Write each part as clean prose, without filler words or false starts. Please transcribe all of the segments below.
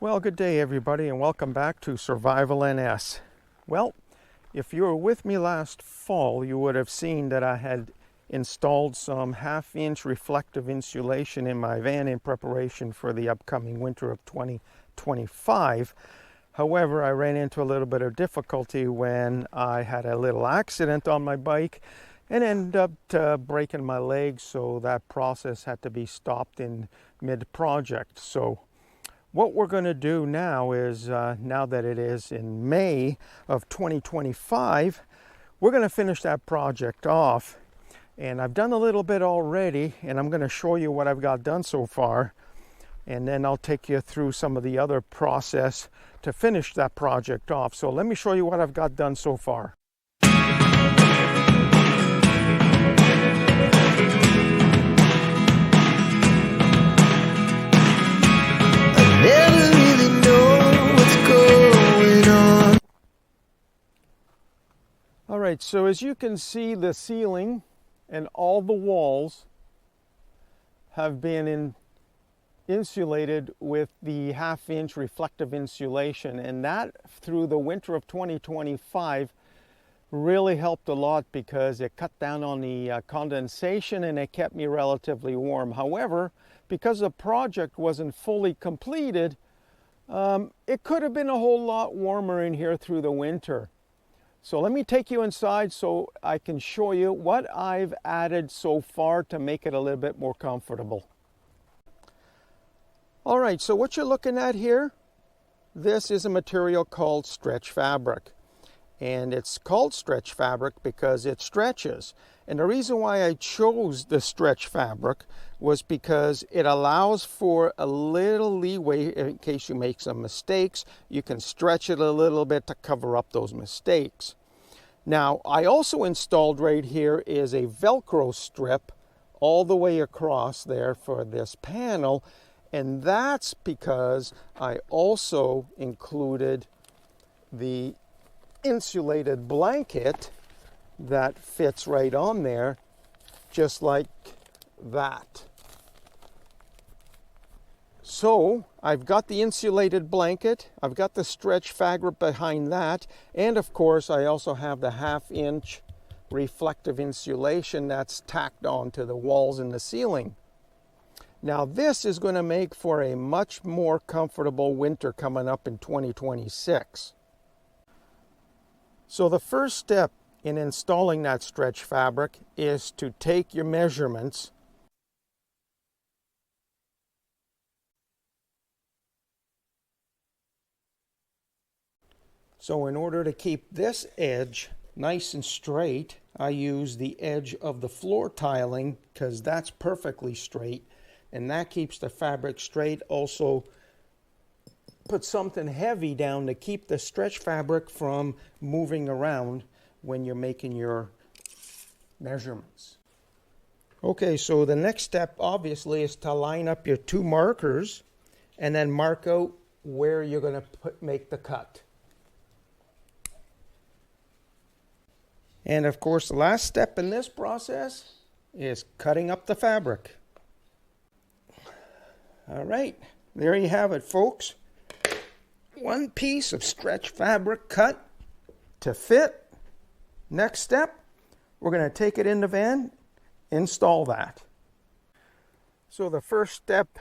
Well, good day everybody, and welcome back to Survival NS. Well, if you were with me last fall, you would have seen that I had installed some half-inch reflective insulation in my van in preparation for the upcoming winter of 2025. However, I ran into a little bit of difficulty when I had a little accident on my bike and ended up breaking my leg, so that process had to be stopped in mid-project. So what we're going to do now is, now that it is in May of 2025, we're going to finish that project off. And I've done a little bit already, and I'm going to show you what I've got done so far. And then I'll take you through some of the other process to finish that project off. So let me show you what I've got done so far. Never really know what's going on. All right, so as you can see, the ceiling and all the walls have been insulated with the half-inch reflective insulation, and that through the winter of 2025 really helped a lot because it cut down on the condensation and it kept me relatively warm. However, because the project wasn't fully completed, it could have been a whole lot warmer in here through the winter. So let me take you inside so I can show you what I've added so far to make it a little bit more comfortable. All right, so what you're looking at here, this is a material called stretch fabric. And it's called stretch fabric because it stretches. And the reason why I chose the stretch fabric was because it allows for a little leeway in case you make some mistakes. You can stretch it a little bit to cover up those mistakes. Now, I also installed right here is a Velcro strip all the way across there for this panel. And that's because I also included the insulated blanket that fits right on there, just like that. So I've got the insulated blanket, I've got the stretch fabric behind that, and of course I also have the half-inch reflective insulation that's tacked onto the walls and the ceiling. Now this is going to make for a much more comfortable winter coming up in 2026. So the first step in installing that stretch fabric is to take your measurements . So in order to keep this edge nice and straight, I use the edge of the floor tiling because that's perfectly straight, and that keeps the fabric straight. Also put something heavy down to keep the stretch fabric from moving around when you're making your measurements. Okay, so the next step obviously is to line up your two markers and then mark out where you're going to make the cut. And of course, the last step in this process is cutting up the fabric. All right, there you have it, folks. One piece of stretch fabric cut to fit. Next step, we're going to take it in the van, install that. So the first step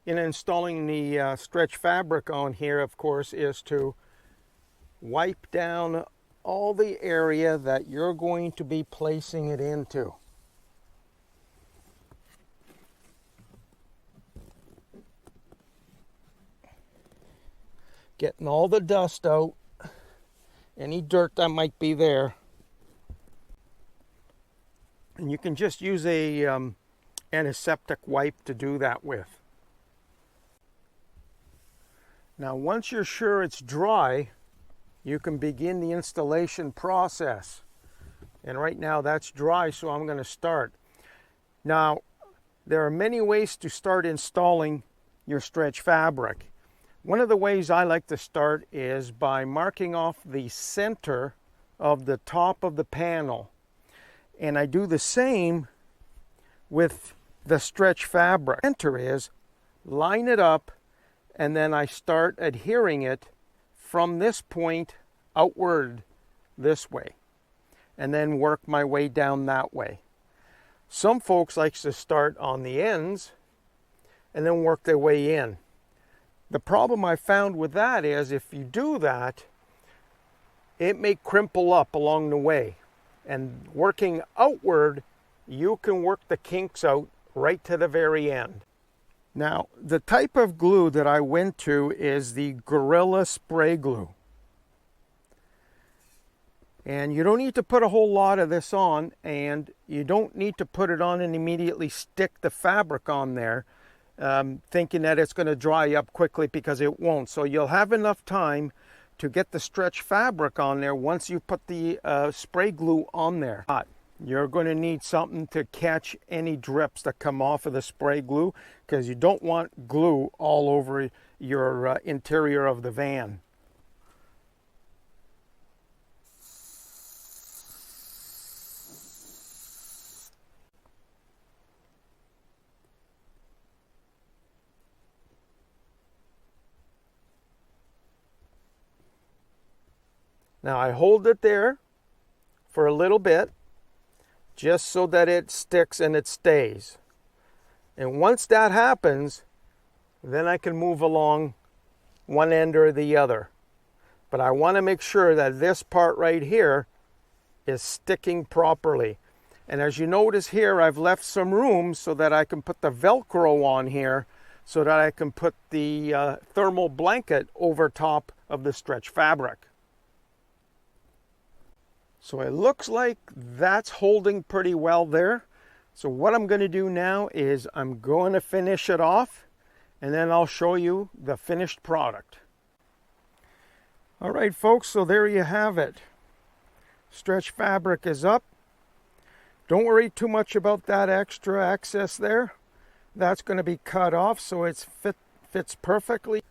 in installing the stretch fabric on here, of course, is to wipe down all the area that you're going to be placing it into. Getting all the dust out, any dirt that might be there. And you can just use a antiseptic wipe to do that with. Now once you're sure it's dry, you can begin the installation process. And right now that's dry, so I'm going to start. Now, there are many ways to start installing your stretch fabric. One of the ways I like to start is by marking off the center of the top of the panel. And I do the same with the stretch fabric. Center is line it up and then I start adhering it from this point outward this way, and then work my way down that way. Some folks like to start on the ends and then work their way in. The problem I found with that is if you do that, it may crimple up along the way. And working outward, you can work the kinks out right to the very end. Now, the type of glue that I went to is the Gorilla Spray Glue. And you don't need to put a whole lot of this on, and you don't need to put it on and immediately stick the fabric on there, thinking that it's going to dry up quickly, because it won't. So you'll have enough time to get the stretch fabric on there once you put the spray glue on there. But you're going to need something to catch any drips that come off of the spray glue, because you don't want glue all over your interior of the van. Now I hold it there for a little bit, just so that it sticks and it stays. And once that happens, then I can move along one end or the other. But I want to make sure that this part right here is sticking properly. And as you notice here, I've left some room so that I can put the Velcro on here, so that I can put the thermal blanket over top of the stretch fabric. So it looks like that's holding pretty well there. So what I'm going to do now is I'm going to finish it off, and then I'll show you the finished product. All right, folks, so there you have it. Stretch fabric is up. Don't worry too much about that extra excess there. That's going to be cut off so it fits perfectly.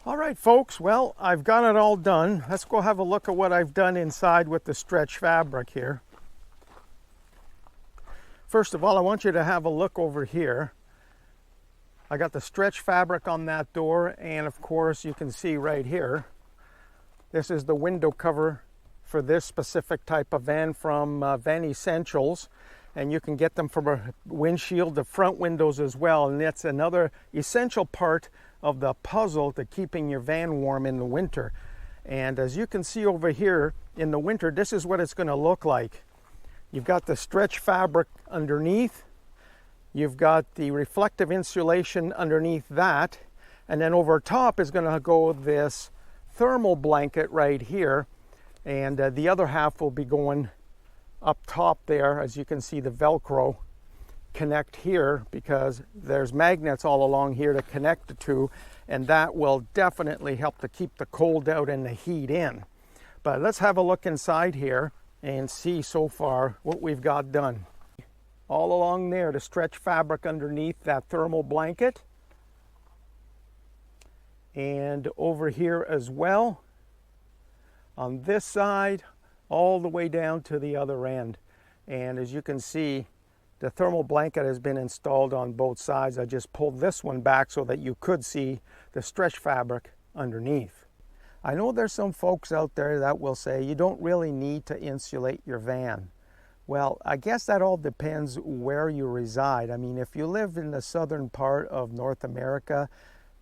All right, folks, well, I've got it all done. Let's go have a look at what I've done inside with the stretch fabric here. First of all, I want you to have a look over here. I got the stretch fabric on that door, and of course you can see right here, this is the window cover for this specific type of van from Van Essentials, and you can get them from a windshield, the front windows as well, and that's another essential part of the puzzle to keeping your van warm in the winter. And as you can see over here, in the winter, this is what it's going to look like. You've got the stretch fabric underneath, you've got the reflective insulation underneath that, and then over top is going to go this thermal blanket right here, and the other half will be going up top there. As you can see, the Velcro connect here, because there's magnets all along here to connect the two, and that will definitely help to keep the cold out and the heat in. But let's have a look inside here and see so far what we've got done. All along there, the stretch fabric underneath that thermal blanket, and over here as well on this side, all the way down to the other end. And as you can see, the thermal blanket has been installed on both sides. I just pulled this one back so that you could see the stretch fabric underneath. I know there's some folks out there that will say you don't really need to insulate your van. Well, I guess that all depends where you reside. I mean, if you live in the southern part of North America,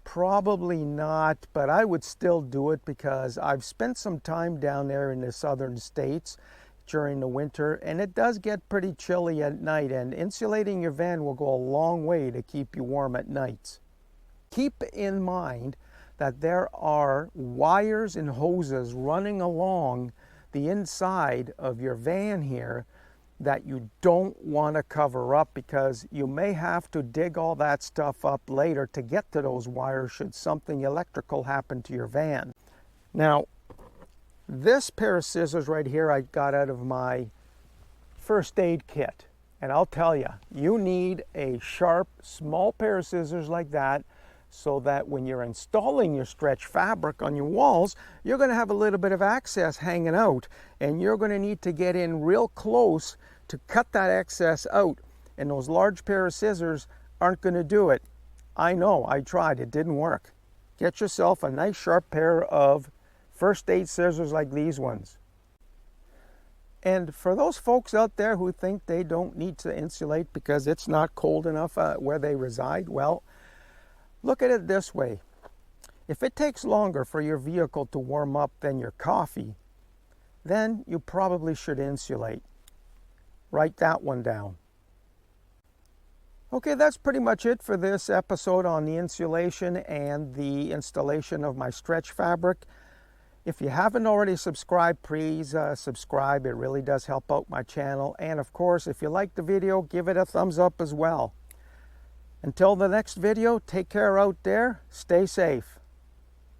probably not, but I would still do it, because I've spent some time down there in the southern states during the winter, and it does get pretty chilly at night, and insulating your van will go a long way to keep you warm at nights. Keep in mind that there are wires and hoses running along the inside of your van here that you don't want to cover up, because you may have to dig all that stuff up later to get to those wires should something electrical happen to your van. Now, this pair of scissors right here I got out of my first aid kit, and I'll tell you, you need a sharp, small pair of scissors like that, so that when you're installing your stretch fabric on your walls, you're going to have a little bit of excess hanging out, and you're going to need to get in real close to cut that excess out, and those large pair of scissors aren't going to do it. I know, I tried, it didn't work. Get yourself a nice sharp pair of first aid scissors like these ones. And for those folks out there who think they don't need to insulate because it's not cold enough where they reside, well, look at it this way. If it takes longer for your vehicle to warm up than your coffee, then you probably should insulate. Write that one down. Okay, that's pretty much it for this episode on the insulation and the installation of my stretch fabric. If you haven't already subscribed, please subscribe. It really does help out my channel. And of course, if you like the video, give it a thumbs up as well. Until the next video, take care out there. Stay safe.